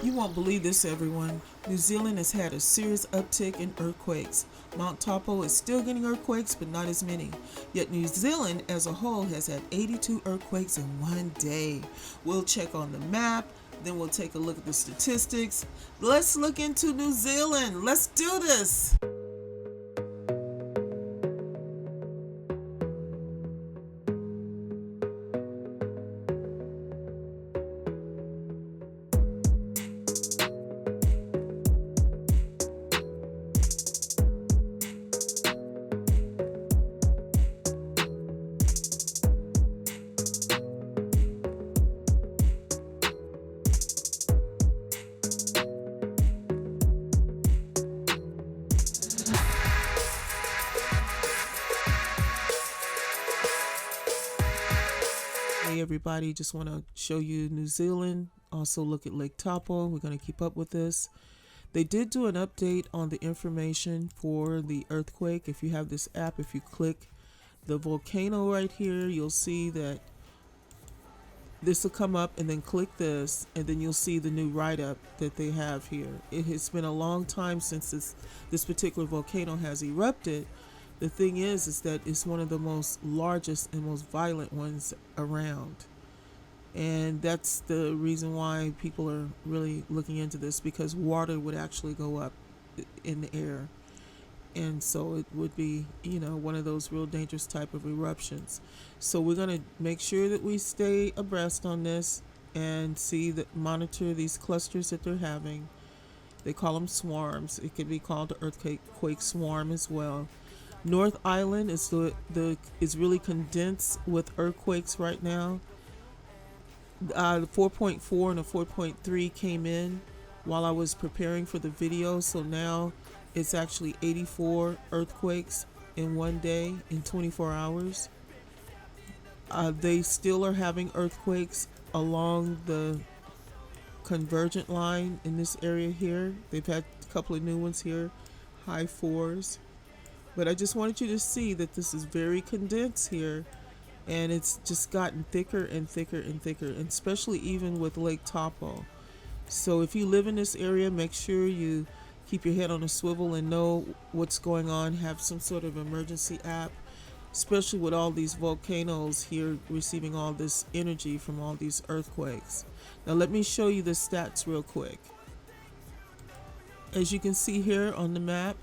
You won't believe this, everyone. New Zealand has had a serious uptick in earthquakes. Mount Taupo is still getting earthquakes, but not as many. Yet New Zealand as a whole has had 82 earthquakes in one day. We'll check on the map, then we'll take a look at the statistics. Let's look into New Zealand. Let's do this. Hey everybody, just want to show you New Zealand. Also look at Lake Taupo. We're going to keep up with this. They did do an update on the information for the earthquake. If you have this app, if you click the volcano right here, you'll see that this will come up, and then click this, and then you'll see the new write-up that they have here. It has been a long time since this particular volcano has erupted. The thing is that it's one of the most largest and most violent ones around. And that's the reason why people are really looking into this, because water would actually go up in the air. And so it would be, one of those real dangerous type of eruptions. So we're going to make sure that we stay abreast on this and monitor these clusters that they're having. They call them swarms. It could be called the earthquake swarm as well. North Island is is really condensed with earthquakes right now. The 4.4 and the 4.3 came in while I was preparing for the video, so now it's actually 84 earthquakes in one day, in 24 hours. They still are having earthquakes along the convergent line in this area here. They've had a couple of new ones here, high fours. But I just wanted you to see that this is very condensed here, and it's just gotten thicker and thicker and thicker, and especially even with Lake Taupo. So if you live in this area, make sure you keep your head on a swivel and know what's going on. Have some sort of emergency app, especially with all these volcanoes here receiving all this energy from all these earthquakes. Now let me show you the stats real quick. As you can see here on the map,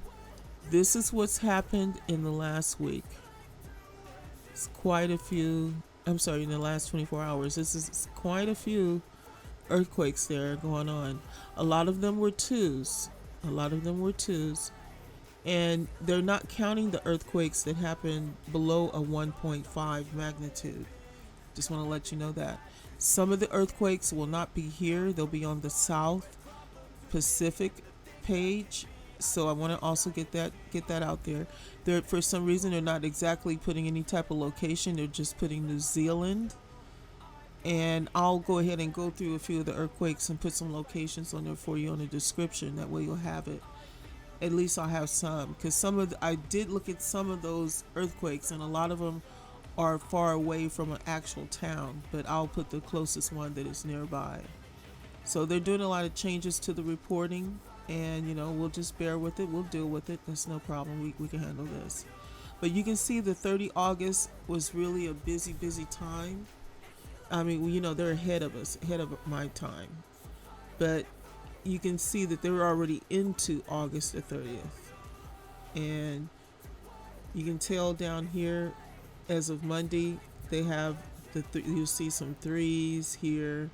this is what's happened in the last week. It's quite a few, in the last 24 hours. This is quite a few earthquakes there going on. A lot of them were twos. And they're not counting the earthquakes that happened below a 1.5 magnitude. Just want to let you know that. Some of the earthquakes will not be here. They'll be on the South Pacific page. So I want to also get that out there. For some reason, they're not exactly putting any type of location. They're just putting New Zealand. And I'll go ahead and go through a few of the earthquakes and put some locations on there for you on the description. That way you'll have it. At least I'll have some. Because I did look at some of those earthquakes, and a lot of them are far away from an actual town. But I'll put the closest one that is nearby. So they're doing a lot of changes to the reporting. And, we'll just bear with it. We'll deal with it. That's no problem. We can handle this. But you can see the 30 August was really a busy, busy time. I mean, they're ahead of us, ahead of my time. But you can see that they're already into August the 30th. And you can tell down here, as of Monday, they have you'll see some threes here.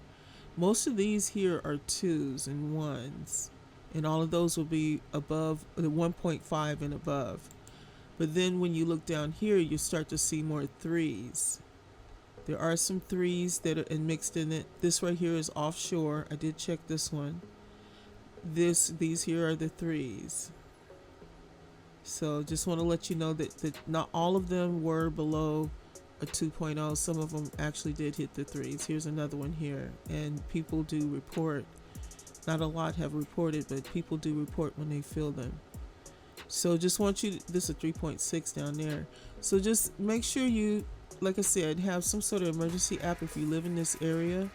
Most of these here are twos and ones. And all of those will be above the 1.5 and above. But then when you look down here, you start to see more threes. There are some threes that are mixed in it. This right here is offshore. I did check this one. These here are the threes. So just want to let you know that not all of them were below a 2.0. Some of them actually did hit the threes. Here's another one here. And people do report. Not a lot have reported, but people do report when they feel them. So just want you this is a 3.6 down there. So just make sure you, like I said, have some sort of emergency app if you live in this area.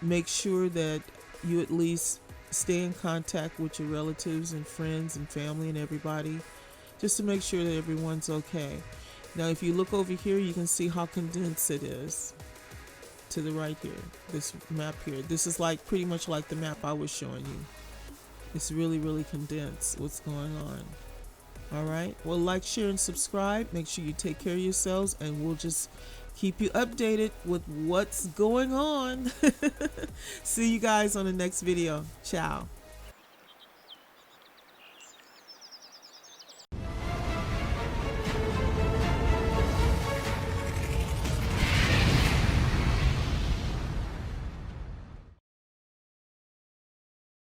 Make sure that you at least stay in contact with your relatives and friends and family and everybody, just to make sure that everyone's okay. Now, if you look over here, you can see how condensed it is to the right here. This map here. This is like pretty much like the map I was showing you. It's really, really condensed what's going on. All right. Well, like, share, and subscribe. Make sure you take care of yourselves, and we'll just keep you updated with what's going on. See you guys on the next video. Ciao.